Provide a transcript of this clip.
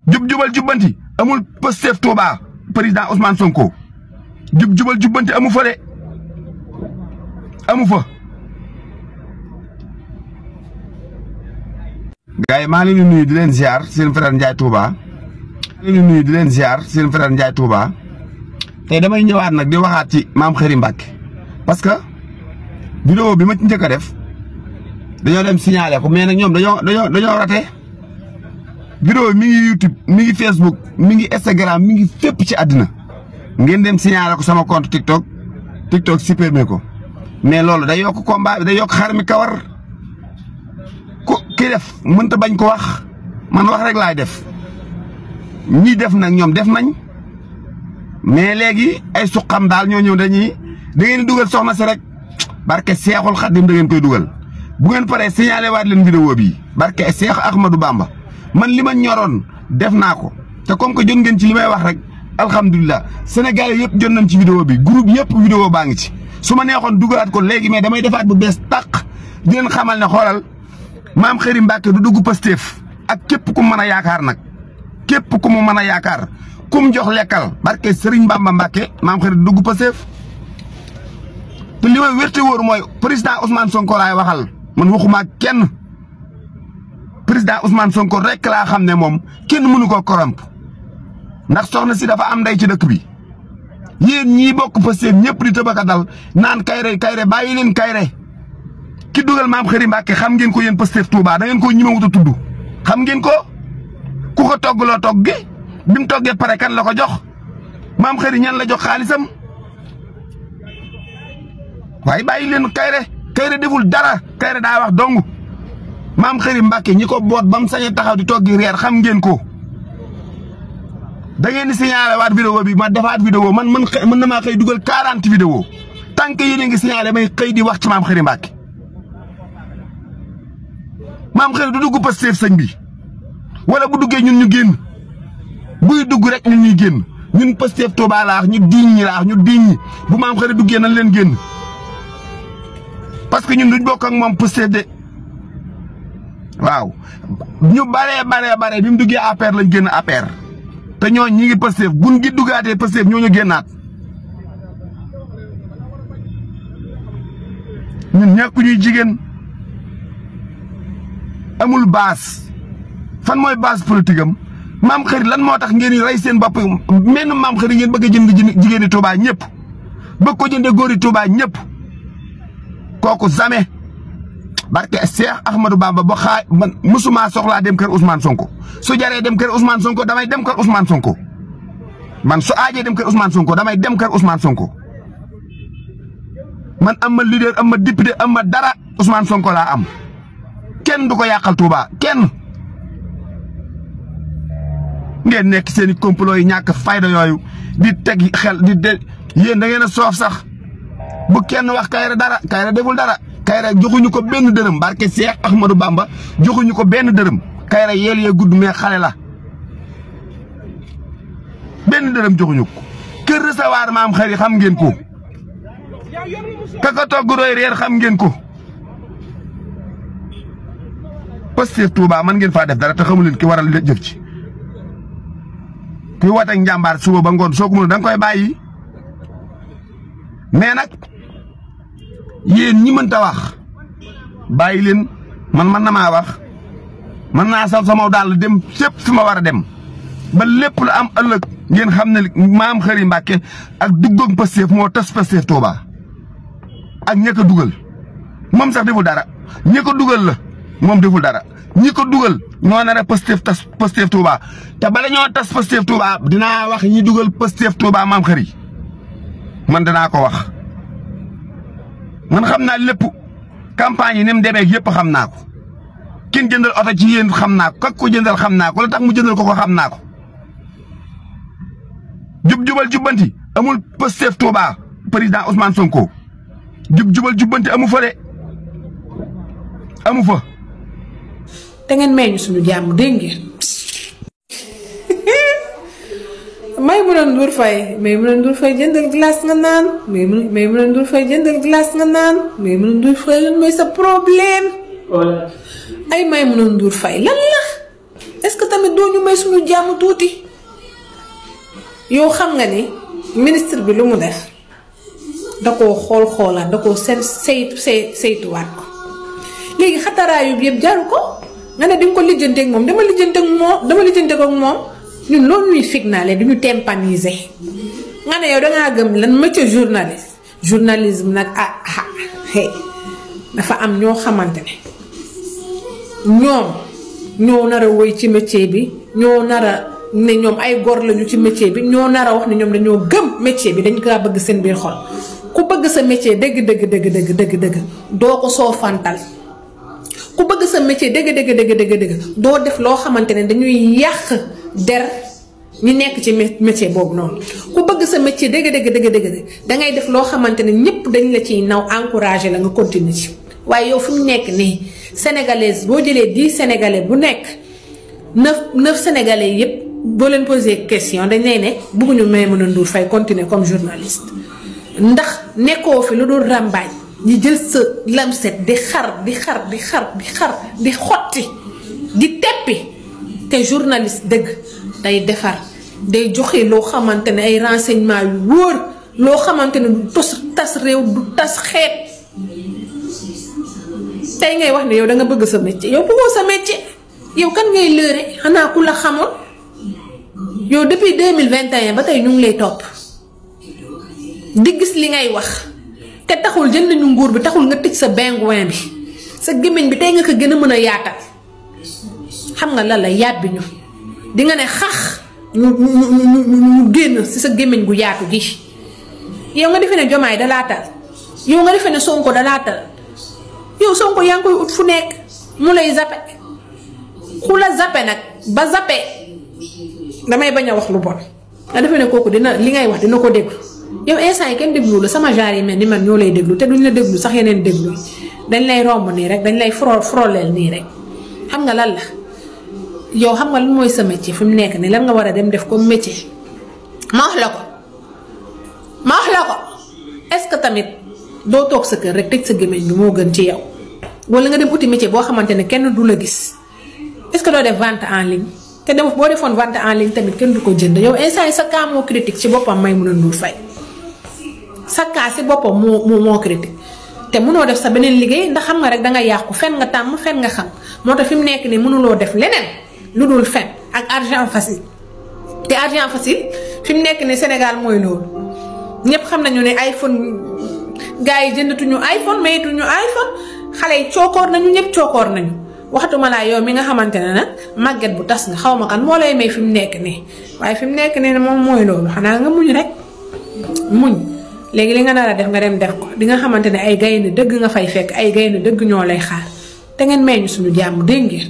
jub jubal jubbanti amul Pastef Touba président Ousmane Sonko jub jubal jubbanti amu fa de amu fa. gars yi maa ngi leen di nuyu di leen ziar seen frère Ndiaye Touba. maa ngi leen di nuyu di leen ziar seen frère Ndiaye Touba tey damay ñëwaat nag di waxaat ci Mame Khary Mbacké parce que vidéo bi ma ci njëkk a def dañoo dem signaler ko mais nag ñoom dañoo raté. vidéo mi ngi YouTube mi ngi Facebook mi ngi Instagram mi ngi fépp ci àddina ngeen dem signaler ko sama compte TikTok supprimer ko mais loolu day yokk combat bi day yokk xar mi kawar ku ki def mënta bañ ko wax man wax rek laay def ñi def nag ñoom def nañ mais léegi ay suqam daal ñoo ñëw da ngeen di dugal soxna si rek barke Seexul Xadim da ngeen koy dugal bu ngeen paree signaler waat leen vidéo bi barke Seex Ahmadou Bamba man li ma ñoroon def naa ko te comme que jot ngeen ci li may wax rek alhamdulilah Sénégalais yëpp jot nañ ci vidéo bi groupe yëpp vidéo baa ngi ci su ma neexoon dugalaat ko léegi mais damay defaat bu bees tàq di leen xamal ne xoolal Mame Khary Mbacké du dugg Pastef ak képp ku mën a yaakaar nag képp ku mu mën a yaakaar kum jox lekkal barke Serigne Bamba Mbacké Mame Khary du dugg Pastef te li may wérte wóor mooy président Ousmane Sonko laay waxal man waxuma kenn président Ousmane Sonko rek laa xam ne moom kenn mënu ko corrompre ndax soxna si dafa am ndey ci dëkk bi yéen ñii bokk Pastef ñëpp di tëbaka dal naan Kairé bàyyi leen Kairé ki dugal Mame Khary Mbacké xam ngeen ko yéen Pastef Touba da ngeen koo ñimewut a tudd xam ngeen ko ku ko toggaloo togg gi bi mu toggee pare kan la ko jox Mame Khary ñan la jox xaalisam waaye bàyyi leen Kairé deful dara Kairé daa wax dong Mame Khary Mbacké ñi ko boot ba mu sañ a taxaw di toggi reer xam ngeen ko da ngeen di signaler waat vidéo bi ma defaat vidéo man na maa xëy dugal 40 vidéo tant que yéen a ngi signaler may xëy di wax ci Mame Khary Mbacké Mame Khary du dugg Pastef sëñ bi wala bu duggee ñun ñu génn buy dugg rek ñun ñuy génn ñun Pastef Touba laax ñu diñ ñi laax ñu diñ ñi bu Mame Khary duggee nañ leen génn parce que ñun duñ bokk ak moom Pastef de waaw ñu bare bi mu duggee APR lañ génn APR te ñoo ñi ngi Pastef buñ gi duggaatee Pastef ñoo ñu génnaat ñun ñàkk ñuy jigéen amul base fan mooy base politique am Mame Khary lan moo tax ngeen rey seen bopp menn Mame Khary ngeen bëgg a jënd jigéeni Touba ñëpp bëgg ko jënde góori Touba ñëpp kooku jamais barke Cheikh Ahmadou Bamba ba man musuma soxlaa dem kër Ousmane Sonko su jaree dem kër Ousmane Sonko damay dem kër Ousmane Sonko man su aajee dem kër Ousmane Sonko damay dem kër Ousmane Sonko man am ma leader am ma député am ma dara Ousmane Sonko laa am kenn du ko yàqal Touba kenn ngeen nekk seen i complot yi ñàkk fayda yooyu di teg xel yéen da ngeen a soof sax bu kenn wax Kairé dara Kairé deful dara Kairé joxuñu ko benn dërëm barke Cheikh Ahmadou Bamba joxuñu ko benn dërëm Kairé yeel yee gudd mais xale la benn dërëm joxuñu ko kër recevoir Mame Khary xam ngeen ko kaka togg doy reer xam ngeen ko Pastef Touba man ngeen faa def dara te xamu leen ki waral jëf ci kuy woote ak njàmbaar suba ba ngoon soo ko mënul da nga koy bàyyi mais nag yéen ñi mënta wax bàyyi leen man na maa wax man naa sal sama daal dem fépp fi ma war a dem ba lépp lu am ëllëg ngeen xam ne Mame Khary Mbacké ak duggoog Pastef moo tas Pastef Touba ak ña ko dugal moom sax deful dara ña ko dugal la moom deful dara ñi ko dugal ñoo nar a Pastef tas Pastef Touba te bala ñoo tas Pastef Touba dinaa wax ñi dugal Pastef Touba Mame Khary man danaa ko wax man xam naa lépp campagne yi ni mu demee yëpp xam naa ko kin jëndal oto ci yéen xam naa ko kak ko jëndal xam naa ko la tax mu jëndal ko xam naa ko jubal jubbanti amul Pastef Touba président Ousmane Sonko jubal jubbanti amu fa de amu fa. te ngeen may ñu suñu jàmm dégg ngeen. Maimouna Ndour Faye jëndal glace nga naan Maimouna Ndour Faye jëndal glace nga naan Maimouna Ndour Faye lan mooy sa problème ay Maimouna Ndour Faye lan la est-ce que tamit doo ñu may suñu jàmm tuuti yow xam nga ni ministre bi lu mu def da koo xoolaat da koo saytuwaat ko léegi xataraayu bi yëpp jaru ko nga ne di nga ko lijjanteeg moom dama lijjanteeg ak moom ñun loolu ñuy fignaale du ñu tympaniser nga ne yow dangaa gëm lan métier journalisme nag dafa am ñoo xamante ne ñoom ñoo nar a woy ci métier bi ñoo nar a ne ñoom ay góor lañu ci métier bi ñoo nar a wax ne ñoom dañoo gëm métier bi dañ kaa bëgg seen biir xol ku bëgg sa métier dëgg doo ko soofantal ku bëgg sa métier dëgg doo def loo xamante ne dañuy yàq der ñi nekk ci métier boobu noonu ku bëgg sa métier dëgg dangay def loo xamante ne ñëpp dañ la ciy naw encouragé la nga continuer ci waaye yow fi mu nekk nii sénégalaise boo jëlee 10 sénégalais bu nekk 9 sénégalais yépp boo leen posé question dañ lay ne bëgguñu Maimouna Ndour Faye continuer comme journaliste ndax nekkoo fi lu dul ràmbaaj ñi jël sa lamset di xar di xotti di teppi te journaliste dëgg day defar day joxe loo xamante ne ay renseignement yu wóor loo xamante ne du tas réew du tas xeet tey ngay wax ne yow da nga bëgg sa métier yow bëggoo sa métier yow kan ngay lëre xanaa ku la xamoon yow depuis 2021 ba tey ñu ngi lay topp di gis li ngay wax te taxul jënd ñu nguur bi taxul nga tëj sa bengouin bi sa gémmiñ bi tey nga ko gën a mën a yaatal xam nga lan la yàbbi ñu di nga ne xax ñu génn si sa gémmiñ gu yaatu gi yow nga defee ne Jomaay dalaa tal yow nga defee ne Sonko dalaa tal yow Sonko yaa ngi koy ut fu nekk mu lay zappe ku la zappe nag ba zappe damay bañ a wax lu bon nga defee ne kooku dina li ngay wax dina ko déglu yow instant yi kenn déglu la sama genre yi mel ni man ñoo lay déglu te duñ la déglu sax yeneen déglu dañ lay romb nii rek dañ lay froleel nii rek xam nga lan la yow xam nga lan mooy sa métier fi mu nekk nii lan nga war a dem def comme métier ma wax la ko est-ce que tamit doo toog sa kër rek tëj sa gémmiñ bi moo gën ci yow wala nga dem uti métier boo xamante ne kenn du la gis est-ce que doo def vente en ligne te dem boo defoon vente en ligne tamit kenn du ko jënd yow instant yi sa cas moo critique ci boppam Maimouna Ndour Faye sa cas ci boppam moo critique te mënoo def sa beneen liggéey ndax xam nga rek danga yàqu fen nga tàmm fen nga xam moo tax fi mu nekk nii mënuloo def leneen lu dul fen ak argent facile te argent facile fi mu nekk nii Sénégal mooy loolu ñëpp xam nañu ne iPhone gars yi jëndatuñu iPhone mayituñu iPhone xale yi cookoor nañu ñëpp cookoor nañu waxatuma laa yow mi nga xamante ne nag màgget bu tas nga xaw ma kan moo lay may fi mu nekk nii waaye fi mu nekk nii moom mooy loolu xanaa nga muñ rek muñ léegi li nga nar a def nga dem def ko di nga xamante ne ay gaynde dëgg nga fay fekk ay gaynde dëgg ñoo lay xaar te ngeen may ñu suñu jàmm dégg ngeen